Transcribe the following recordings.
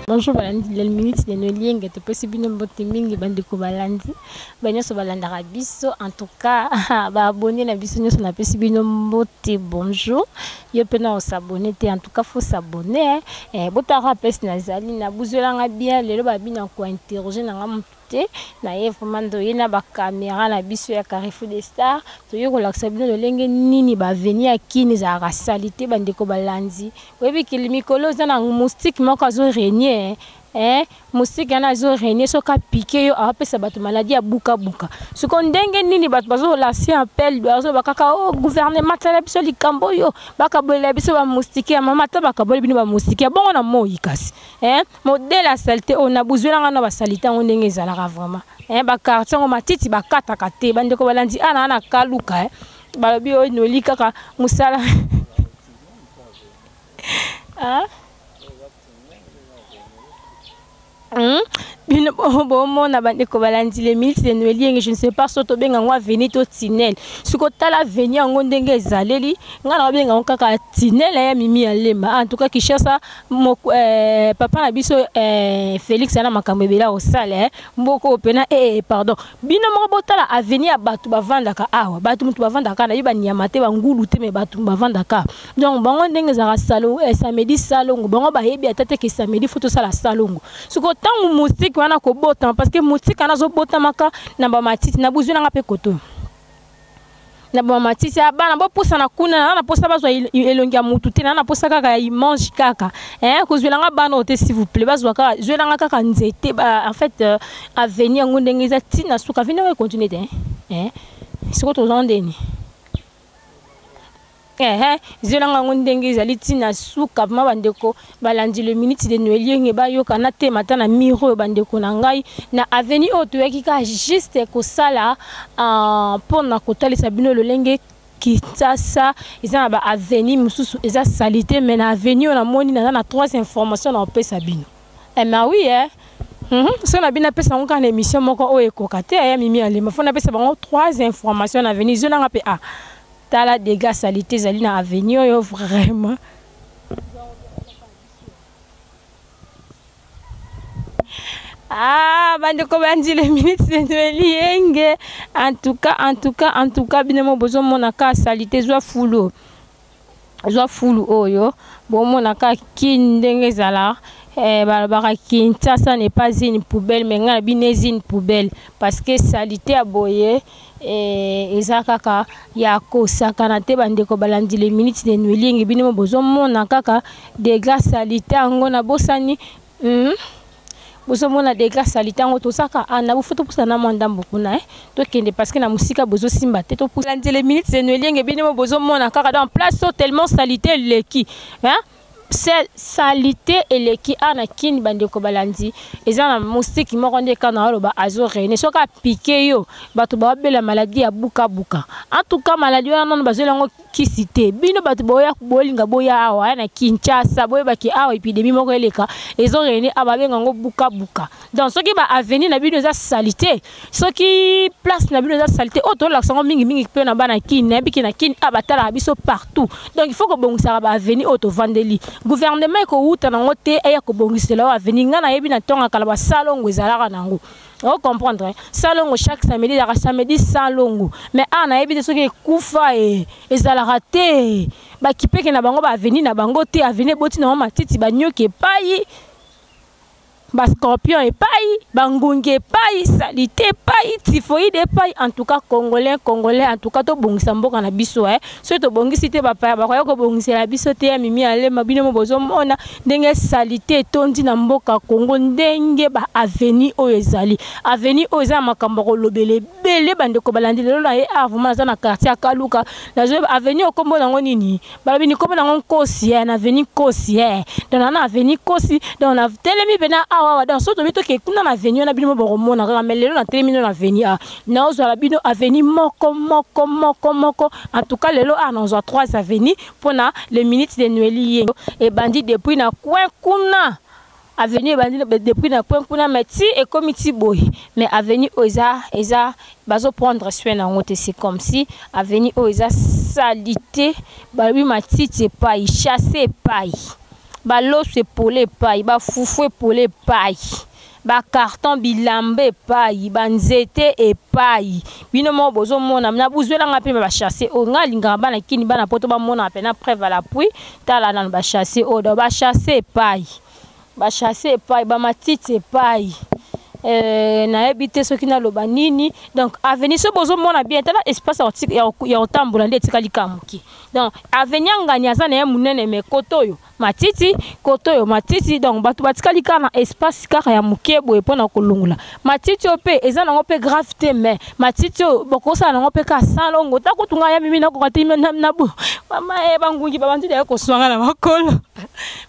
Bonjour balandi les minutes de nos liens te possible mbote mingi bandiko balandi banyoso balanda biso en tout cas ba abonné na biso nyoso na possible mbote bonjour yo pena o s'abonner te en tout cas faut s'abonner botara pes na zali na buzolanga bien lelo ba bina ko interroger na nga te na ye vraiment do yena ba caméra na biso ya Carrefour des Stars to yo ko laksa bino de lenge nini ba venir akini za rasalité bandiko balandi webi kilimikolo za moustique moko zo régner moustique yana zo régner soka piqué yo apesa bato maladie ya buka buka soko ndenge nini bato bazo lancer appel bazo bakaka o gouvernement tala biso likambo yo bakabolela biso ba moustique ya mama ta bakabolela bino ba moustique ya bongo na moyi kasi modèle la saleté on a besoin ngana ba saleté on ndenge ezalaka vraiment ba quartier ngo matiti bakata kate bandeko balandi ana kaluka balobi o noli kaka musala Bino bon na bandeko balandi les minutes de Noël je ne sais pas soto benga ngwa venir to tunnel suko tala venir ngo ndenge ezaleli ngana benga ngo kaka tunnel ya mimi ya lema en tout cas qui cherche papa na biso Félix ana makambo bela au sale mboko pena pardon bino mo botala avenir ya batu bavandaka awa batu mutu bavandaka na yiba nyamate ba ngulu te me batu bavandaka donc bango ndenge za salon samedi salongo bango ba yebi atate ke samedi photo sala salongo suko tangu moustique wana ko botan parce que moustique ana zo botamaka na ba matiti na buzuna nga pe koto na ba matiti abana bo posa na kuna na posa bazwa elongia mutu te na posa kaka il mange kaka ko zwela nga bana ote s'il vous plaît bazwa kaka zwela nga kaka nzete en fait avenir ngondenge za tina suka vina we continuer te siko to zondeni zelanga ngondenge ezali tina suka ma bandeko balandi le minute de Noël ngeba yoka na te mata na miro bandeko na ngai na avenue oto yakika juste ko sala pona ko talisa bino lolenge Kinshasa eza ba avenue mususu eza salité mais na avenue na moni na trois informations na opesa bino mais oui so na bina pesa ngaka na émission moko o ekokate ya mimi alema fona pesa bango trois informations na avenue zelanga pe tala dégâts salité zali na avenir yo vraiment bandeko bandi les minutes de Noël en tout cas binemo bozo mona ka salité zwa fulu oyo bo mona ka kindenge zala balabara Kinshasa n'est pas une poubelle mais ngana binezi une poubelle parce que salité a boye ezakaka ya kosaka na te bandeko balandi les minutes de Noël binemo bozo mona kaka dégâts salité ngo na bosani bozo mona dégâts salité ngo to saka na bufuto pusana mwandambo kuna to kende parce que na musika bozo simba te to balandi les minutes de Noël binemo bozo mona kaka dans place tellement salité leki salité et les qui ana kin bandeko balandi ezana moustique moko ndeka na aloba azo rene soka piqué yo bato ba bela maladie ya buka buka en tout cas maladie wana non bazolango kisité bino bato boya bolinga boya awa na Kinshasa boya baki awa épidémie moko eleka ezo rene ababenga ngo buka buka donc soki ba avenir na bino za salité soki place na bino za salité auto la sango mingi pe na bana kin na biki na kin abatala biso partout donc il faut que bongisa ba avenir auto vandeli gouvernement ko uta na ngote eya ko bongisela avenir ngana yebi na tonga kala ba salongo ezalaka nango on comprendre salongo chaque samedi salongo mais ana yebi de soki kufa ezalaka te ba kipeke na bango ba avenir na bango te avenir boti na matiti ba nyoke pai ba scorpion et pai bangunge pai salité pai typhoïde pai en tout cas congolais en tout cas to bongisa mboka na biso so to bongisi te papa ba ko bongisa la biso te mimi ale mabino mo bozo mona ndenge salité tondi na mboka Congo ndenge ba avenir o ezali avenir o za makambo ko lobele bele bande ko balandi lelo na vraiment za na quartier akaluka na zo avenir ko mbona ngo nini balobi ni ko mbona ngo kosi na avenir kosi donc na avenir kosi donc na telemi bena dans ce moment que kuna na avenir na bino bo mona ka melelo na termino na avenir na ozo bino avenir moko en tout cas lelo na ozo trois avenir pona les minutes de Noël et bandi depuis na coin kuna avenir bandi depuis na coin kuna mais ti et comme ti boy mais avenir oza bazo prendre soin na ngote c'est comme si avenir oza salité ba lui matiti pas chasser pas baloso epole epai, bafufu epole epai, bakarton bilamba epai, banzete epai. Bino mo bozomona na buzwelanga mpe bachasser o nga lingaka bana kini bana poto bamona pena preuve à l'appui tala nanu bachasser o do bachasser epai, bachasser epai, bamatiti epai. Na habité ce qui n'a le banini donc avenir ce bozo mona bien tala espace ya otambola nde tikali kamuki donc avenir nganya za na munene me kotoyo matiti donc batu batikali kana espace kaka ya mukebo epona kolungula matiti ope eza nango pe gravité mais matiti bokosa nango pe ka salongo takutunga ya mimi nako kati na bu mama bangungi babantu de ko swanga na makolo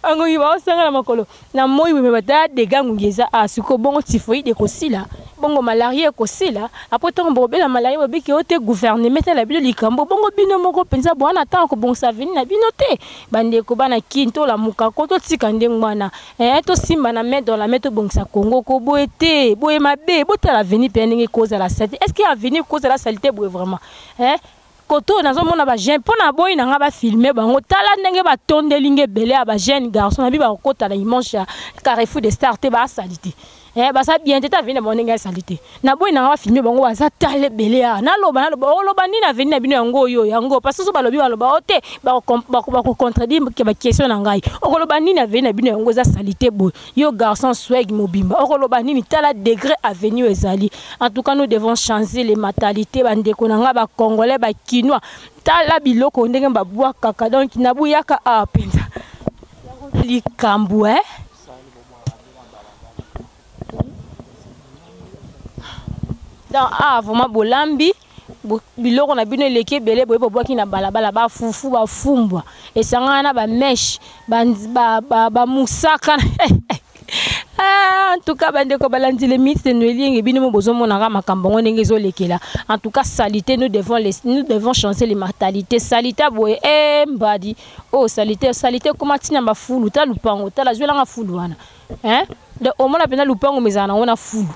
bangungi ba osanga na makolo na moyi me bata de gangungi eza asiko bongo tifoide ko sila bongo malaria ko sila après tant bobe la malaria bobe ki ote gouvernement la bilo likambo bongo bino moko penza bwana ta ko bon sa vini na bino te bande ko bana kinto la muka ko to tika ndengwana to simba na mettre dans la mettre bon sa Congo ko boete boye mabe botala vini pe ndenge cause la salité est-ce qu'il y a vini cause la salité boye vraiment koto nazomona ba jeune pona boy na nga ba filmer bango tala ndenge ba tondelinge belé ba jeune garçon na bi ba kota na image ya Carrefour des Stars te ba salité basa bien teta vini ba ndenge salité na boy na nga ba filmer bango baza tale belé na loba ni na vini na bino yango parce que so balobi baloba ote ba contredire ke ba question na ngai okoloba ni na vini na bino yango za salité boy yo garçon swag mobimba okoloba ni tala degré avenue ezali. En tout cas nous devons changer les mentalités bandeko na nga ba congolais ba kinois tala biloko ndenge ba bwa kaka donc na buyaka a penza likambu dans vraiment bolambi biloko na bino eleki belé boye bobwaki na balabala ba fufu ba fumbwa esanga na ba mesh ba musaka en tout cas bandeko balandi les mythes de Noélie bino mo bozomona ka makambo ngo ndenge ezolekela. En tout cas salité nous devons changer les mentalités salité boye mbadi salité comment tina ba fulu ta lupango ta la zwela nga fulu wana de au moins la pena lupango mezana ona fulu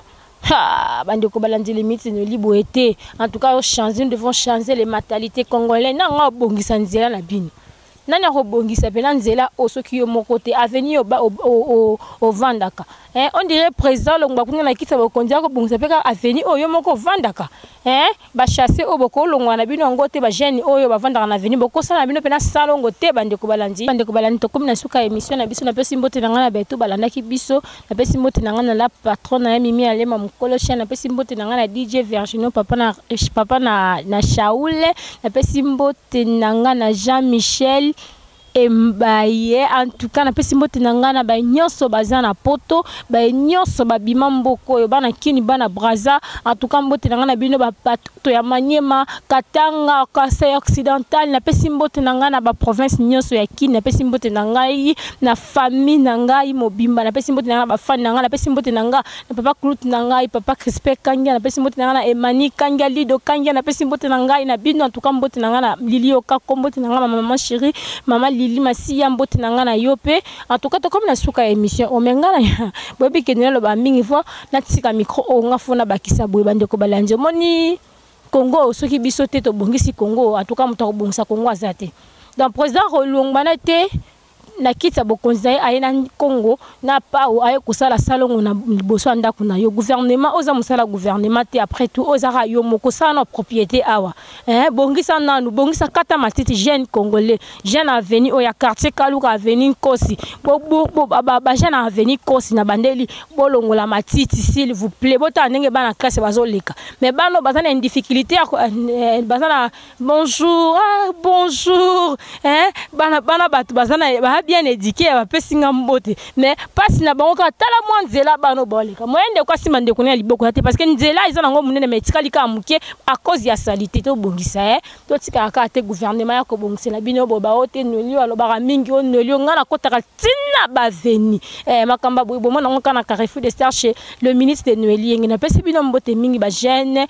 bandeko balandi les mythes de Noélie boete. En tout cas nous devons changer les mentalités congolaises na nga bongisa nzela na bino nani akobongisa pena nzela osoki yo moko te avenir au vandaka on dirait président longba kuna na kitsa bokonzi akobongisa peka avenir oyo moko vandaka ba chasser o boko longwa na bino ngote ba jeune oyo ba vandaka na avenir bokosa na bino pena salongo te bandeko balandi to comme na suka émission na biso na pesi mbote na ngana beto balandaki biso na pesi mbote na ngana la patron na Mimi Alema mukolo chaîne na pesi mbote na ngana DJ Virginio papa na Shaoul na pesi mbote na ngana Jean-Michel Mbaye. En tout cas na pesi mbote na ngana ba nyonso bazana poto ba nyonso ba bima mboko yo bana kini bana braza. En tout cas mbote na ngana bino ba pato ya Manyema Katanga Kasai occidental na pesi mbote na ngana ba province nyonso ya kini na pesi mbote na ngai na famille na ngai mobimba na pesi mbote na ngana ba fan na ngana na pesi mbote na nga na papa Clout na ngai papa Crispé Kangia na pesi mbote na ngana Emani Kangia Lido Kangia na pesi mbote na ngai na bino. En tout cas mbote na ngana Lilio Kakombote na ngana maman chérie maman Lili Masia mbote na ngana yope. En tout cas to comme na suka émission o mengana bobi kenelo ba mingi fois na tsika micro o nga fona bakisa boye bandeko balanje moni Congo soki biso te to bongisi Congo. En tout cas muto bongisa Congo azate donc président Rolongba na te na kitsa bokonzi ayena Congo na pa aye kusala salongo na liboso ndako na yo gouvernement oza musala gouvernement te après tout ozara yo moko sana propriété awa bongisa nanu bongisa kata matiti jeune congolais jeune avenir oya quartier Kaluka avenir Kosi ba jeune avenir Kosi na bandeli bolongola matiti s'il vous plaît bota ndenge bana classe bazoleka mais bano bazana une difficulté bazana bonjour bana batu bazana bien éduqué va pesinga mbote mais passe na bango ka tala mwa nzela bano boleka moyende kwa sima ndeko na liboko te parce que nzela iza nango munene mais tikali ka muke à cause ya salité to bongisa to tika ka te gouvernement ya ko bongisela bino boba ote nolio alobaka mingi o nolio ngana kotaka tina ba veni makamba boy bomo nango kana Carrefour des Stars chez le ministre de Noélie ngina pesi bino mbote mingi ba jeune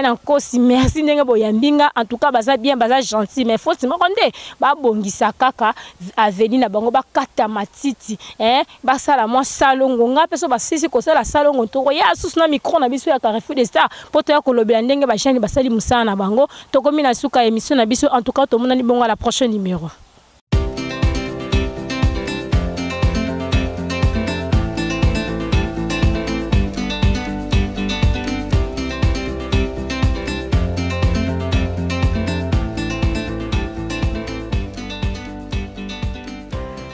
encore si merci ndenge boyambinga. En tout cas baza bien baza gentil mais faut se mokonde ba bongisa kaka avenir na bango bakata matiti basala mwa salongo nga peso basisi kosala salongo to ya susu na micro na biso ya Carrefour des Stars poto ya kolobela ndenge ba chaîne basali musana na bango to komi na suka émission na biso. En tout cas to mona ni bongo la prochaine numéro.